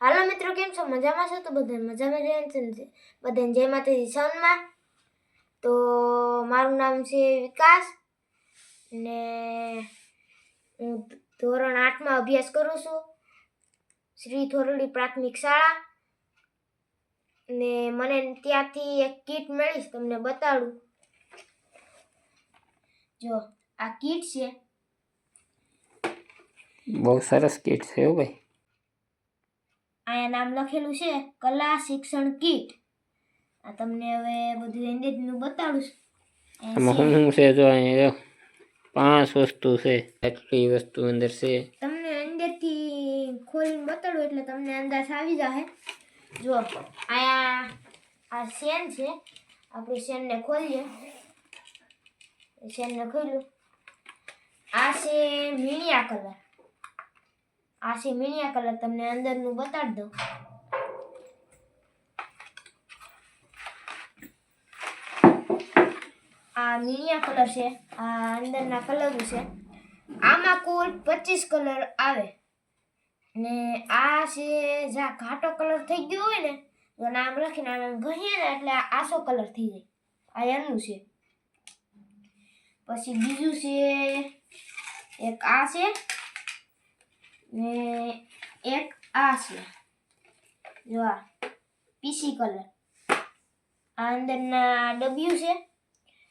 હાલો મિત્રો, કેમ છો? મજામાં છો? તો બધા મજામાં રહ્યા છે ને? બધાને જય માતાજી સૌમાં. તો મારું નામ છે વિકાસ ને હું ધોરણ 8માં અભ્યાસ કરું છું, શ્રી થોરડી પ્રાથમિક શાળા. ને મને ત્યાંથી એક કીટ મળી, તમને બતાડું. જો આ કીટ છે, બહુ સરસ કીટ છે હો ભાઈ. અહીંયા નામ લખેલું છે કલા શિક્ષણ કીટ. આ તમને હવે બધું અંદરનું બતાડું છું. આમાં શું છે? જો અહીંયા 5 વસ્તુ છે, એટલી વસ્તુ અંદર છે. તમને અંદરથી ખોલીને બતાડું એટલે તમને અંદાજ આવી જશે. જો અહીંયા આ શેન છે, આપણે શેનને ખોલીએ. શેનને ખોલ્યું. આ છે મીણિયા કલર. આ છે મીણિયા કલર. તમને અંદરનું બતાડી દઉં. આ મીણિયા કલર છે, આ અંદરના કલર છે. આમાં કુલ 25 કલર આવે ને આ છે જા ઘાટો કલર થઈ ગયો હોય ને તો નામ લખીને આમ ઘસીએ ને એટલે આસો કલર થઈ જાય. આ એનું છે. પછી બીજું છે એક આ છે ને એક આ છે. જો આ પીસી કલર. આ અંદરના ડબ્લ્યુ છે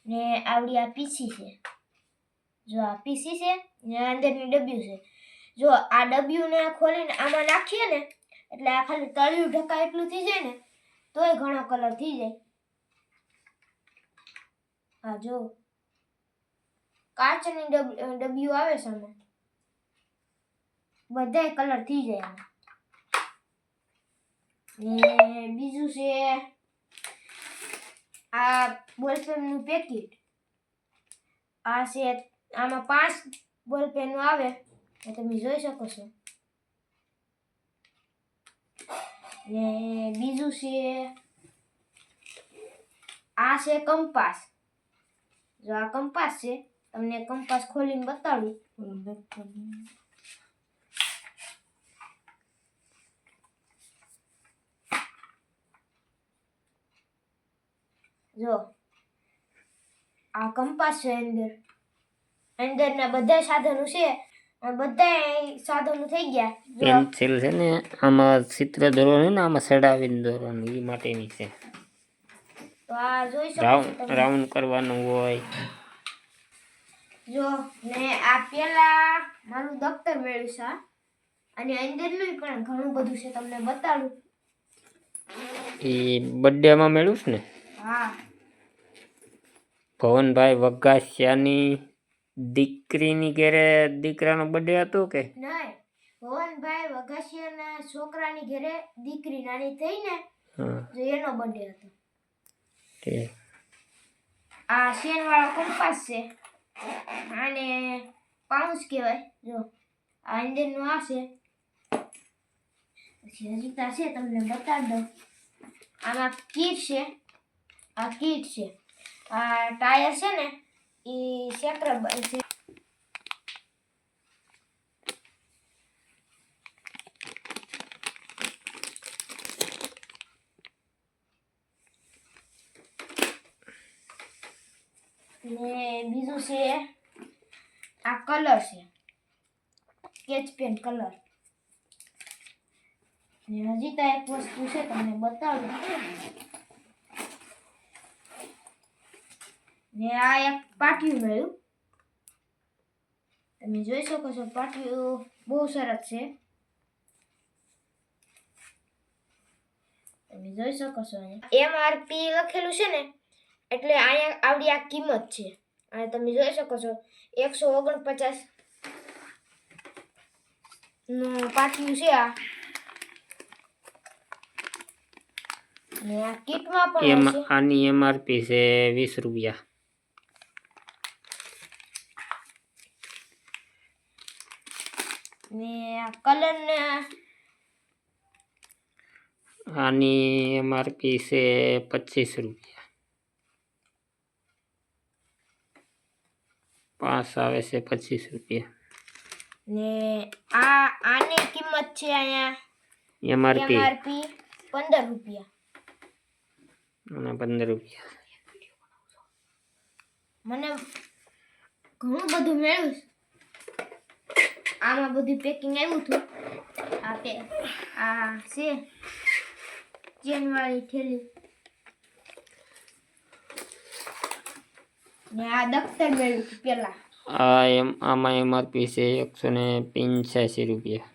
ને આવડી આ પીસી છે. જો આ પીસી છે ને અંદરની ડબ્લ્યુ છે. જો આ ડબ્લ્યુ ને ખોલીને આમાં નાખીએ ને એટલે આ ખાલી તળિયું ઢકા એટલું થઈ જાય ને તોય ઘણો કલર થઈ જાય. આ જો કાચની ડબ્લ્યુ આવે છે આમાં, બધાય કલર થઈ જાય આમાં. ને બીજું છે આ બોલપેનનું પેકેટ. આ છે, આમાં 5 બોલપેન આવે તમે જોઈ શકો છો. ને બીજું છે આ છે કંપાસ. જો આ કંપાસ છે, તમને કંપાસ ખોલીને બતાડું. જો આ કંપાસ છે. અંદરના બધા સાધનો છે, બધા સાધનો થઈ ગયા. પેન્સિલ છે ને આમાં ચિત્ર દોરવાનું ને આમાં સડાવીને દોરવાનું, એ માટેની છે. તો આ જોઈ શકો છો રાઉન્ડ કરવાનું હોય. જો ને આ પેલા મારું દફતર મેળવ્યું છે અને અંદરનું પણ ઘણું બધું છે, તમને બતાડું. એ બર્થડે માં મેળવ્યું છે ને? હા. ભવનભાઈ વઘાસિયાની દીકરીની ઘરે દીકરાનો બર્થડે હતો કે નહીં? ભવનભાઈ વઘાસિયાના છોકરાની ઘરે દીકરી નાની થઈ ને જો એનો બર્થડે હતો. આ શેન વાળો કંપાસ છે, આને પાઉચ કહેવાય. જો આ અંદરનું આ છે. પછી હજી તા છે, તમને બતાડી દઉં. આમાં કીટ છે. આ કીટ છે. આ ટાયર છે ને એ સેક્ટર છે. ને બીજું છે આ કલર છે, સ્કેચ પેન કલર. ને હજી તો એક વસ્તુ છે, તમને બતાડું. ને આ એક પાટિયું મળ્યું, તમે જોઈ શકો છો. પાટિયું બહુ સરસ છે, તમે જોઈ શકો છો. MRP લખેલું છે ને એટલે અહીંયા આવડી આ કિંમત છે. આ તમે જોઈ શકો છો 149 નું પાટિયું છે આ. ને આ કીટમાં પણ છે. આની MRP છે 20 રૂપિયા. ને આ કલર ને આની MRP છે 25 રૂપિયા. 5 આવે છે 25 રૂપિયા. ને આ આની કિંમત છે અહીંયા એમઆરપી MRP 15 રૂપિયા. અને 15 રૂપિયા. મને ઘણું બધું મળ્યું છે. આમાં બધું પેકિંગ આવ્યું હતું. આ છે ચેનવાળી થેલી ને આ દફતર મળ્યું હતું પેલા. આમાં એમઆરપી છે 185 રૂપિયા.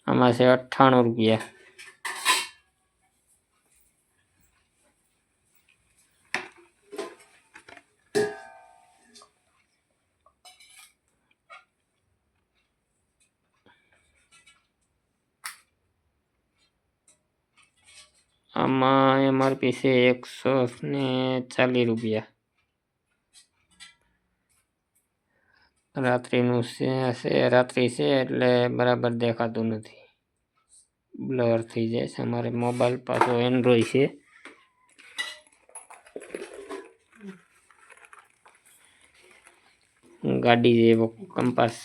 આમાં છે 98 રૂપિયા. આમાં એમઆરપી છે 140 રૂપિયા. રાત્રિનું છે રાત્રિ છે એટલે બરાબર દેખાતું નથી, બ્લર થઈ જાય છે. અમારે મોબાઈલ પાછો એન્ડ્રોઈડ છે. ગાડી જેવો કંપાસ